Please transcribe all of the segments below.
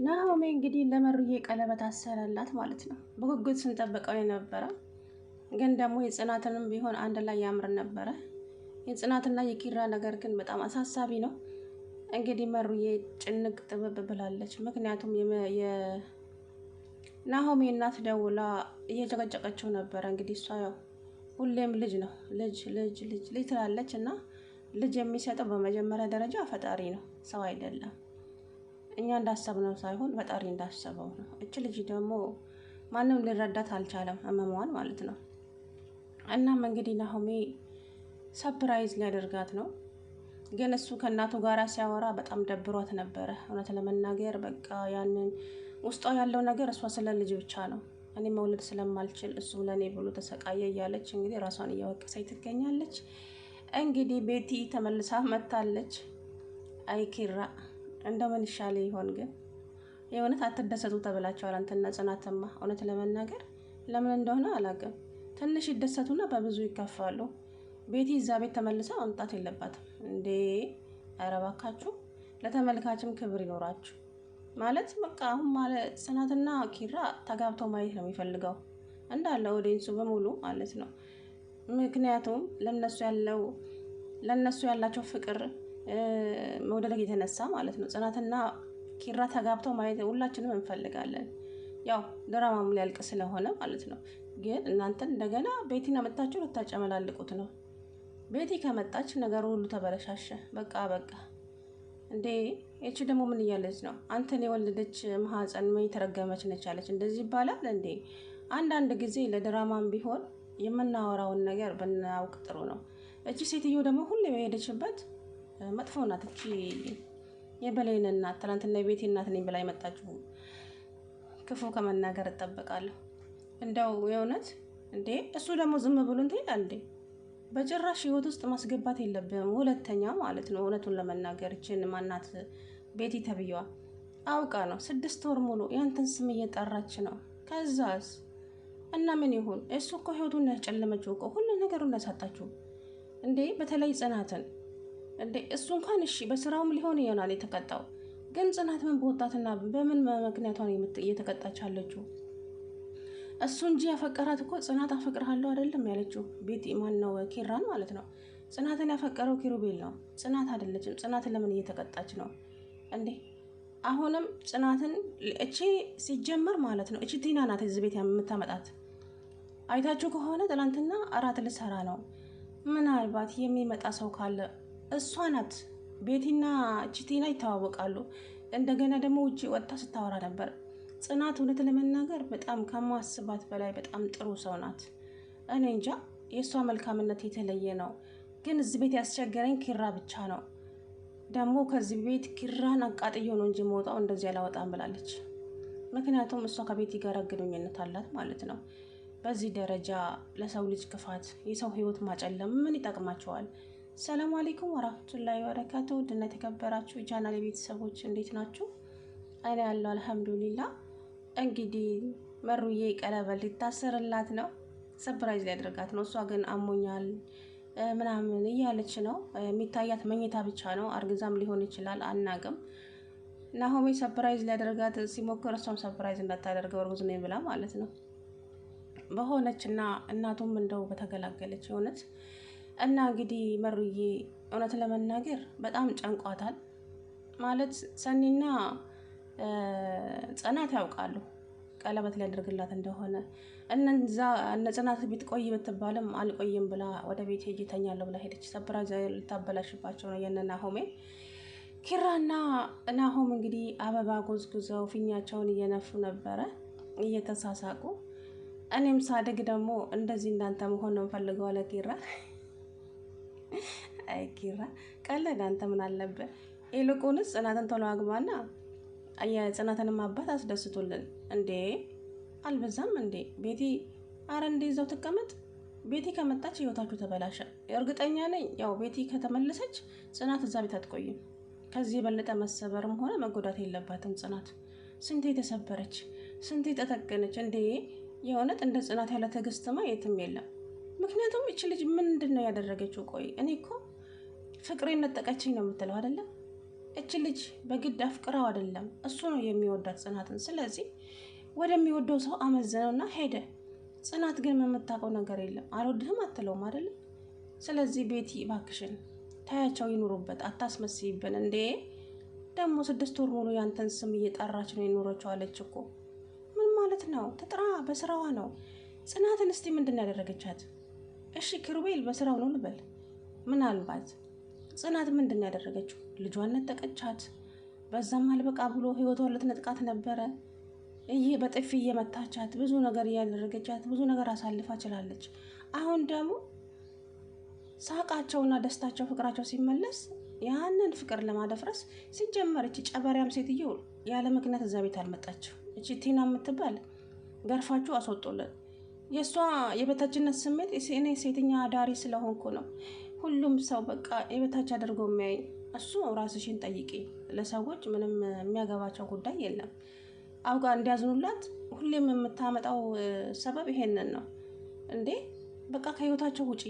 ናሆሜ እንግዲህ ለመሩዬ ቀለበት አሰረላት ማለት ነው። በጉጉት ስንጠብቀው የነበረ ግን ደግሞ የጽናትንም ቢሆን አንድ ላይ ያምር ነበረ። የጽናትና የኪራ ነገር ግን በጣም አሳሳቢ ነው። እንግዲህ መሩዬ ጭንቅ ጥብብ ብላለች። ምክንያቱም የናሆሜ እናት ደውላ እየጨቀጨቀችው ነበረ። እንግዲህ እሷ ያው ሁሌም ልጅ ነው ልጅ ልጅ ልጅ ልጅ ትላለች እና ልጅ የሚሰጠው በመጀመሪያ ደረጃ ፈጣሪ ነው፣ ሰው አይደለም። እኛ እንዳሰብነው ሳይሆን ፈጣሪ እንዳሰበው ነው። እች ልጅ ደግሞ ማንም ሊረዳት አልቻለም፣ ህመሟን ማለት ነው። እናም እንግዲህ ናሆሜ ሰፕራይዝ ሊያደርጋት ነው። ግን እሱ ከእናቱ ጋር ሲያወራ በጣም ደብሯት ነበረ። እውነት ለመናገር በቃ ያንን ውስጧ ያለው ነገር እሷ ስለ ልጅ ብቻ ነው። እኔ መውለድ ስለማልችል እሱ ለእኔ ብሎ ተሰቃየ እያለች እንግዲህ ራሷን እያወቀሰች ትገኛለች። እንግዲህ ቤቲ ተመልሳ መታለች። አይ ኪራ እንደምን ይሻለ ይሆን ግን? የእውነት አትደሰቱ ተብላችኋል አንተና ጽናትማ። እውነት ለመናገር ለምን እንደሆነ አላውቅም። ትንሽ ይደሰቱና በብዙ ይከፋሉ። ቤቲ እዛ ቤት ተመልሳ መምጣት የለባትም እንዴ! ኧረ እባካችሁ ለተመልካችም ክብር ይኖራችሁ። ማለት በቃ አሁን ማለት ጽናትና ኪራ ተጋብተው ማየት ነው የሚፈልገው እንዳለ ኦዲየንሱ በሙሉ ማለት ነው። ምክንያቱም ለነሱ ያላቸው ፍቅር መውደድ የተነሳ ማለት ነው። ጽናትና ኪራ ተጋብተው ማየት ሁላችንም እንፈልጋለን። ያው ድራማም ሊያልቅ ስለሆነ ማለት ነው። ግን እናንተን እንደገና ቤቲን አመጣችሁ ልታጨመላልቁት ነው። ቤቲ ከመጣች ነገሩ ሁሉ ተበለሻሸ። በቃ እንዴ! እቺ ደግሞ ምን እያለች ነው? አንተን የወለደች ማህፀን የተረገመች ነች አለች። እንደዚህ ይባላል እንዴ? አንዳንድ ጊዜ ለድራማም ቢሆን የምናወራውን ነገር ብናውቅ ጥሩ ነው። እቺ ሴትዮ ደግሞ ሁሌ በሄደችበት መጥፎ ናት። እቺ የበላይን እናት ትናንትና የቤቴ እናት ነኝ ብላ የመጣችሁ ክፉ ከመናገር እጠበቃለሁ። እንደው የእውነት እንዴ! እሱ ደግሞ ዝም ብሎ እንትን ይላል እንዴ? በጭራሽ ህይወት ውስጥ ማስገባት የለብም ሁለተኛ ማለት ነው። እውነቱን ለመናገር እችን ማናት ቤቲ ተብዬዋ አውቃ ነው 6 ወር ሙሉ ያንተን ስም እየጠራች ነው። ከዛስ እና ምን ይሁን? እሱ እኮ ህይወቱን ያጨለመችው እኮ ሁሉ ነገሩን ያሳጣችው እንዴ! በተለይ ጽናትን እንዴ! እሱ እንኳን እሺ በስራውም ሊሆን ይሆናል የተቀጣው። ግን ጽናት ምን በወጣትና በምን ምክንያቷን እየተቀጣች አለችው? እሱ እንጂ ያፈቀራት እኮ ጽናት አፈቅርሃለሁ አይደለም ያለችው። ቤቲ ማን ነው? ኪራን ማለት ነው። ጽናትን ያፈቀረው ኪሩቤል ነው፣ ጽናት አይደለችም። ጽናትን ለምን እየተቀጣች ነው እንዴ? አሁንም ጽናትን እቺ ሲጀመር ማለት ነው እቺ ቲና ናት እዚህ ቤት የምታመጣት። አይታችሁ ከሆነ ትናንትና እራት ልሰራ ነው። ምናልባት የሚመጣ ሰው ካለ እሷ ናት። ቤቲና እቺ ቲና ይተዋወቃሉ። እንደገና ደግሞ ውጭ ወጥታ ስታወራ ነበር። ጽናት እውነት ለመናገር በጣም ከማስባት በላይ በጣም ጥሩ ሰው ናት። እኔ እንጃ የእሷ መልካምነት የተለየ ነው። ግን እዚህ ቤት ያስቸገረኝ ኪራ ብቻ ነው። ደግሞ ከዚህ ቤት ኪራን አቃጥየው ነው እንጂ መውጣው እንደዚህ አላወጣም ብላለች። ምክንያቱም እሷ ከቤቲ ጋር ግንኙነት አላት ማለት ነው። በዚህ ደረጃ ለሰው ልጅ ክፋት፣ የሰው ህይወት ማጨለም ምን ይጠቅማቸዋል? ሰላም አለይኩም ወራህመቱላሂ ወበረካቱ። ውድና የተከበራችሁ የቻናል ቤተሰቦች እንዴት ናችሁ? እኔ ያለው አልሐምዱሊላ። እንግዲህ መሩዬ ቀለበት ሊታሰርላት ነው፣ ሰፕራይዝ ሊያደርጋት ነው። እሷ ግን አሞኛል ምናምን እያለች ነው። የሚታያት መኝታ ብቻ ነው። አርግዛም ሊሆን ይችላል አናቅም። ናሆሜ ሰፕራይዝ ሊያደርጋት ሲሞክር እሷም ሰፕራይዝ እንዳታደርገው እርጉዝ ነኝ ብላ ማለት ነው በሆነች እና እናቱም እንደው በተገላገለች የሆነት እና እንግዲህ መሩዬ እውነት ለመናገር በጣም ጨንቋታል። ማለት ሰኒና ጽናት ያውቃሉ ቀለበት ሊያደርግላት እንደሆነ። እነዛ እነ ጽናት ቤት ቆይ ብትባልም አልቆይም ብላ ወደ ቤት ሄጄ ተኛለሁ ብላ ሄደች። ሰፕራይዝ ልታበላሽባቸው ነው የነ ናሆሜ። ኪራና ናሆም እንግዲህ አበባ ጎዝጉዘው ፊኛቸውን እየነፉ ነበረ እየተሳሳቁ። እኔም ሳድግ ደግሞ እንደዚህ እንዳንተ መሆን ነው የምፈልገው አለ ኪራ። አይ ኪራ ቀለድ፣ አንተ ምን አለበት? ይልቁንስ ጽናትን ቶሎ አግባና የጽናትንም አባት አስደስቱልን እንዴ! አልበዛም እንዴ? ቤቲ አረ እንዴ እዛው ትቀመጥ። ቤቲ ከመጣች ህይወታችሁ ተበላሸ። እርግጠኛ ነኝ ያው ቤቲ ከተመለሰች ጽናት እዛ ቤት አትቆይም። ከዚህ የበለጠ መሰበርም ሆነ መጎዳት የለባትም ጽናት። ስንቴ የተሰበረች ስንቴ የተጠገነች እንዴ! የእውነት እንደ ጽናት ያለ ትዕግስትማ የትም የለም። ምክንያቱም እቺ ልጅ ምንድን ነው ያደረገችው? ቆይ እኔ እኮ ፍቅሬን ነጠቀችኝ ነው የምትለው አይደለም? እች ልጅ በግድ አፍቅራው አይደለም፣ እሱ ነው የሚወዳት ጽናትን። ስለዚህ ወደሚወደው ሰው አመዘነውና ሄደ። ጽናት ግን የምታውቀው ነገር የለም። አልወድህም አትለውም አይደለም። ስለዚህ ቤቲ እባክሽን ታያቸው፣ ይኑሩበት፣ አታስመስይብን እንዴ። ደግሞ 6 ወር ሙሉ ያንተን ስም እየጠራች ነው የኖረችው አለች እኮ። ምን ማለት ነው? ትጥራ፣ በስራዋ ነው። ጽናትን እስቲ ምንድን ያደረገቻት? እሺ ኪሩቤል በስራው ነው ልበል። ምናልባት ጽናት ምንድን ያደረገችው? ልጇን ነጠቀቻት። በዛም አልበቃ ብሎ ህይወቷን ልትነጥቃት ነበረ። በጥፊ እየመታቻት ብዙ ነገር እያደረገቻት ብዙ ነገር አሳልፋ ችላለች። አሁን ደግሞ ሳቃቸውና ደስታቸው ፍቅራቸው ሲመለስ ያንን ፍቅር ለማደፍረስ ሲጀመር እቺ ጨበሪያም ሴትዮ ያለ ምክንያት እዛ ቤት አልመጣችው። እቺ ቲና የምትባል ገርፋችሁ አስወጡልን። የእሷ የበታችነት ስሜት እኔ ሴተኛ አዳሪ ስለሆንኩ ነው ሁሉም ሰው በቃ የበታች አድርጎ የሚያይ። እሱ ራስሽን ጠይቂ። ለሰዎች ምንም የሚያገባቸው ጉዳይ የለም። አውቃ እንዲያዝኑላት ሁሌም የምታመጣው ሰበብ ይሄንን ነው እንዴ። በቃ ከህይወታቸው ውጪ።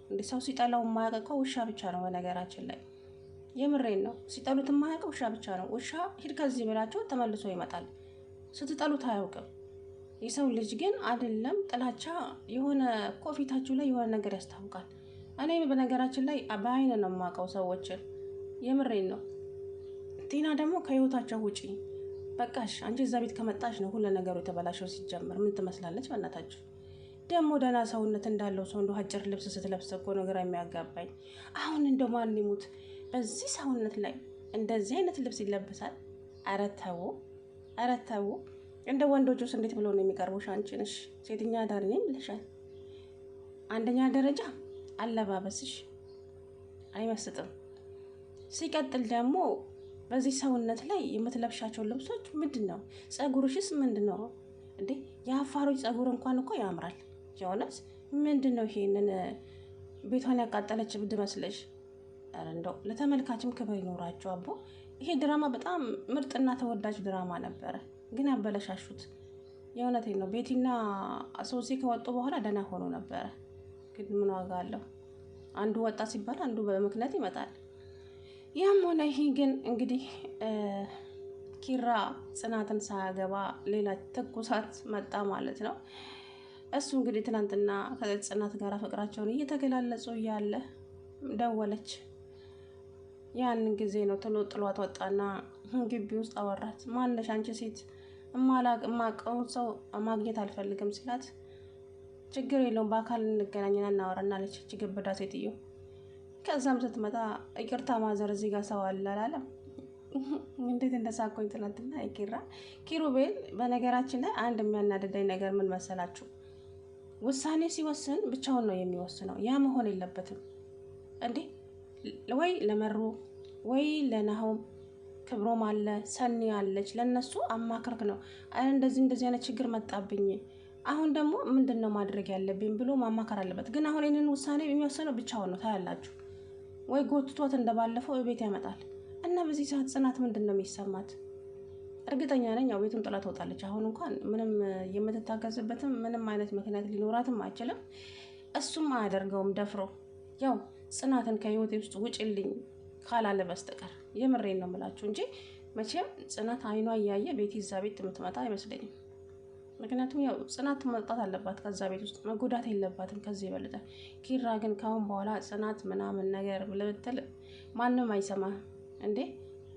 እንዴ ሰው ሲጠላው የማያውቀው ውሻ ብቻ ነው። በነገራችን ላይ የምሬን ነው። ሲጠሉት የማያውቀው ውሻ ብቻ ነው። ውሻ ሂድ ከዚህ ብላቸው ተመልሶ ይመጣል። ስትጠሉት አያውቅም። የሰው ልጅ ግን አይደለም ጥላቻ፣ የሆነ እኮ ፊታችሁ ላይ የሆነ ነገር ያስታውቃል። እኔ በነገራችን ላይ በአይን ነው የማውቀው ሰዎችን። የምሬን ነው። ቲና ደግሞ ከህይወታቸው ውጪ። በቃሽ፣ አንቺ እዛ ቤት ከመጣሽ ነው ሁሉ ነገሩ የተበላሸው። ሲጀመር ምን ትመስላለች በእናታችሁ? ደግሞ ደህና ሰውነት እንዳለው ሰው እንደ አጭር ልብስ ስትለብስ እኮ ነገር የሚያጋባኝ። አሁን እንደ ማን ይሙት በዚህ ሰውነት ላይ እንደዚህ አይነት ልብስ ይለብሳል? ኧረ ተው፣ ኧረ ተው። እንደ ወንዶቹስ እንዴት ብለው ነው የሚቀርቡሽ? አንቺ ነሽ ሴተኛ አዳሪ ነኝ ብለሻል። አንደኛ ደረጃ አለባበስሽ አይመስጥም። ሲቀጥል ደግሞ በዚህ ሰውነት ላይ የምትለብሻቸው ልብሶች ምንድን ነው? ጸጉርሽስ ምንድን ነው እንዴ? የአፋሮች ጸጉር እንኳን እኮ ያምራል። የሆነስ ምንድን ነው? ይሄንን ቤቷን ያቃጠለች እብድ መስለሽ። ኧረ እንደው ለተመልካችም ክብር ይኖራቸው አቦ። ይሄ ድራማ በጣም ምርጥና ተወዳጅ ድራማ ነበረ፣ ግን ያበለሻሹት። የእውነቴን ነው። ቤቲና ሶሲ ከወጡ በኋላ ደህና ሆኖ ነበረ፣ ግን ምን ዋጋ አለው? አንዱ ወጣ ሲባል አንዱ በምክንያት ይመጣል። ያም ሆነ ይሄ ግን እንግዲህ ኪራ ጽናትን ሳያገባ ሌላ ትኩሳት መጣ ማለት ነው። እሱ እንግዲህ ትናንትና ከጽናት ጋር ፍቅራቸውን እየተገላለጹ እያለ ደወለች። ያንን ጊዜ ነው ጥሏት ወጣና ግቢ ውስጥ አወራት። ማነሽ አንቺ ሴት? የማውቀውን ሰው ማግኘት አልፈልግም ሲላት፣ ችግር የለውም በአካል እንገናኝና እናወራና አለች ግብዳ ሴትዮ። ከዛም ስትመጣ ይቅርታ ማዘር እዚህ ጋር ሰው አለ አላለም። እንዴት እንደሳቆኝ ትናንትና ኪሩቤል። በነገራችን ላይ አንድ የሚያናድደኝ ነገር ምን መሰላችሁ? ውሳኔ ሲወስን ብቻውን ነው የሚወስነው። ያ መሆን የለበትም እንዴ። ወይ ለመሩ ወይ ለናሆም፣ ክብሮም አለ፣ ሰኒ አለች፣ ለነሱ አማክርክ ነው እንደዚህ አይነት ችግር መጣብኝ፣ አሁን ደግሞ ምንድን ነው ማድረግ ያለብኝ ብሎ ማማከር አለበት። ግን አሁን ይህንን ውሳኔ የሚወስነው ብቻውን ነው። ታያላችሁ። ወይ ጎትቶት እንደባለፈው ቤት ያመጣል እና በዚህ ሰዓት ጽናት ምንድን ነው የሚሰማት? እርግጠኛ ነኝ ያው ቤቱን ጥላ ትወጣለች። አሁን እንኳን ምንም የምትታገዝበትም ምንም አይነት ምክንያት ሊኖራትም አይችልም። እሱም አያደርገውም ደፍሮ። ያው ጽናትን ከህይወቴ ውስጥ ውጭልኝ ካላለ በስተቀር የምሬን ነው የምላችሁ እንጂ መቼም ጽናት አይኗ እያየ ቤቲ እዛ ቤት የምትመጣ አይመስለኝም። ምክንያቱም ያው ጽናት መውጣት አለባት ከዛ ቤት ውስጥ፣ መጎዳት የለባትም ከዚህ የበለጠ። ኪራ ግን ካሁን በኋላ ጽናት ምናምን ነገር ብለብትል ማንም አይሰማ እንዴ።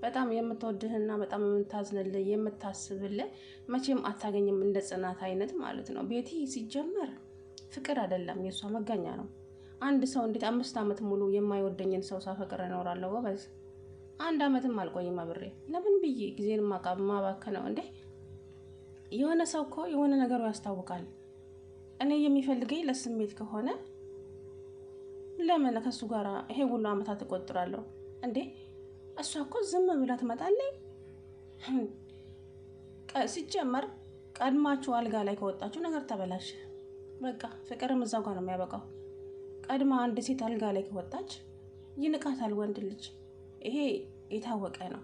በጣም የምትወድህና በጣም የምታዝንልህ የምታስብልህ መቼም አታገኝም፣ እንደ ጽናት አይነት ማለት ነው። ቤቲ ሲጀመር ፍቅር አይደለም፣ የእሷ መጋኛ ነው። አንድ ሰው እንዴት 5 ዓመት ሙሉ የማይወደኝን ሰው ሳፈቅር እኖራለሁ? ጎበዝ 1 ዓመትም አልቆይም አብሬ። ለምን ብዬ ጊዜን ማባከነው እንዴ? የሆነ ሰው እኮ የሆነ ነገሩ ያስታውቃል። እኔ የሚፈልገኝ ለስሜት ከሆነ ለምን ከሱ ጋር ይሄ ሁሉ ዓመታት እቆጥራለሁ እንዴ? እሷ እኮ ዝም ብላ ትመጣለች። ሲጀመር ቀድማችሁ አልጋ ላይ ከወጣችሁ ነገር ተበላሸ። በቃ ፍቅርም እዛው ጋር ነው የሚያበቃው። ቀድማ አንድ ሴት አልጋ ላይ ከወጣች ይንቃታል ወንድ ልጅ። ይሄ የታወቀ ነው።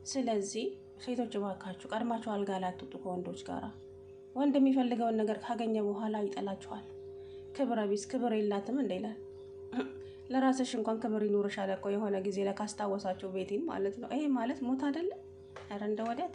ስለዚህ ሴቶች እባካችሁ ቀድማችሁ አልጋ ላይ አትውጡ ከወንዶች ጋር። ወንድ የሚፈልገውን ነገር ካገኘ በኋላ ይጠላችኋል። ክብረ ቢስ ክብር የላትም እንደ ይላል። ለራስሽ እንኳን ክብር ይኖርሻል እኮ የሆነ ጊዜ ላይ ካስታወሳቸው ቤቴን ማለት ነው። ይሄ ማለት ሞት አይደለም? ኧረ እንደ ወዲያ